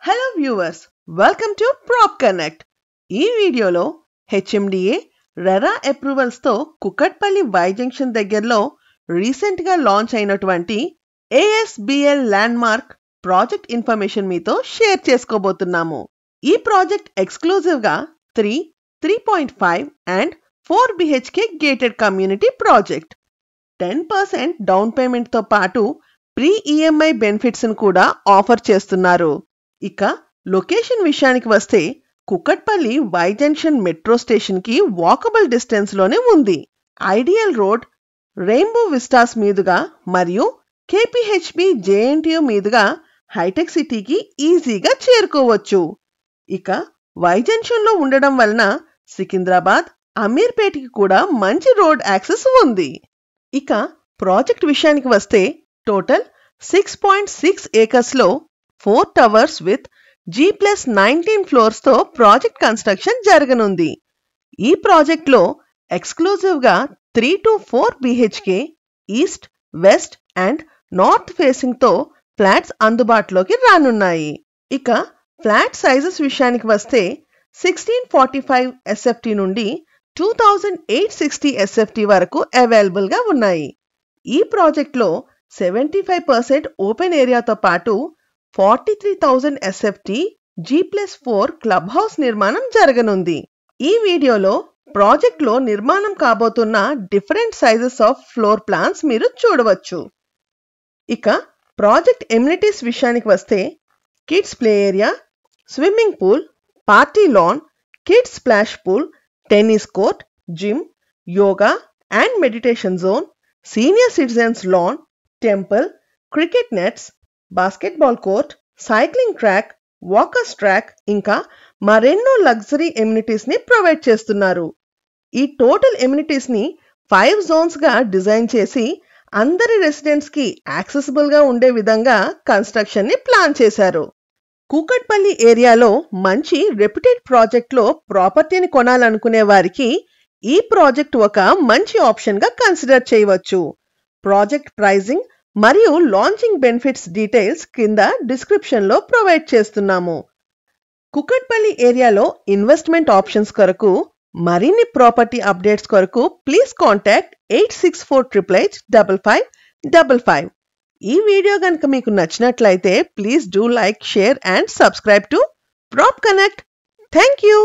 Hello viewers, welcome to Prop Connect. ఈ వీడియోలో HMDA RERA approvals తో కుకట్పల్లి వై జంక్షన్ దగ్గరలో రీసెంట్ గా లాంచ్ అయినటువంటి ASBL ల్యాండ్మార్క్ ప్రాజెక్ట్ ఇన్ఫర్మేషన్ మీతో షేర్ చేసుకోబోతున్నాము. ఈ ప్రాజెక్ట్ ఎక్స్క్లూజివ్ గా 3.5 and 4 BHK gated community project. 10% down payment తో పాటు ప్రీ EMI బెనిఫిట్స్ ను కూడా ఆఫర్ చేస్తున్నారు. ఇక లొకేషన్ విషయానికి వస్తే Kukatpally Y junction metro station కి వాకబుల్ డిస్టెన్స్ లోనే ఉంది. ఐడియల్ రోడ్, రెయిన్బో విస్టాస్ మీదుగా మరియు KPHB JNTU మీదుగా హైటెక్ సిటీకి ఈజీగా చేరుకోవచ్చు. ఇక వై జంక్షన్ లో ఉండడం వలన సికింద్రాబాద్, అమీర్పేటకి కూడా మంచి రోడ్ యాక్సెస్ ఉంది. ఇక ప్రాజెక్ట్ విషయానికి వస్తే టోటల్ 6.6 acres లో 4 towers with G+19 ఫ్లోర్స్ తో ప్రాజెక్ట్ కన్స్ట్రక్షన్ జరగనుంది. ఈ ప్రాజెక్ట్ లో ఎక్స్క్లూజివ్ గా 3 to 4 BHK east, west and north facing తో ఫ్లాట్స్ అందుబాటులోకి రానున్నాయి. ఇక ఫ్లాట్ సైజెస్ విషయానికి వస్తే 1645 SFT నుండి 2860 SFT వరకు అవైలబుల్ గా ఉన్నాయి. ఈ ప్రాజెక్ట్ లో 75% ఓపెన్ ఏరియాతో పాటు 43,000 SFT G+4 క్లబ్ హౌస్ నిర్మాణం జరగనుంది. ఈ వీడియోలో ప్రాజెక్ట్ లో నిర్మాణం కాబోతున్న different sizes of floor plans మీరు చూడవచ్చు. ఇక ప్రాజెక్ట్ ఎమ్యూనిటీస్ విషయానికి వస్తే kids play area, swimming pool, party lawn, kids splash pool, tennis court, gym, yoga and meditation zone, senior citizens lawn, temple, cricket nets, basketball court, cycling track, walkers track ఇంకా మరెన్నో luxury amenities ని provide చేస్తున్నారు. ఈ total amenities ని 5 Jones గా design చేసి అందరి residents కి యాక్సెసిబుల్ గా ఉండే విధంగా కన్స్ట్రక్షన్ ని ప్లాన్ చేశారు. కూకట్పల్లి ఏరియాలో మంచి రెప్యూటెడ్ ప్రాజెక్ట్ లో ప్రాపర్టీని కొనాలనుకునే వారికి ఈ ప్రాజెక్ట్ ఒక మంచి ఆప్షన్ గా కన్సిడర్ చేయవచ్చు. ప్రాజెక్ట్ ప్రైజింగ్ మరియు లాంచింగ్ బెనిఫిట్స్ డీటెయిల్స్ కింద డిస్క్రిప్షన్ లో ప్రొవైడ్ చేస్తున్నాము. కుకట్పల్లి ఏరియాలో ఇన్వెస్ట్మెంట్ ఆప్షన్స్ కొరకు మరిన్ని ప్రాపర్టీ అప్డేట్స్ కొరకు ప్లీజ్ కాంటాక్ట్ 8648855555. ఈ వీడియో గనుక మీకు నచ్చినట్లయితే please do like, share and subscribe to prop connect. Thank you.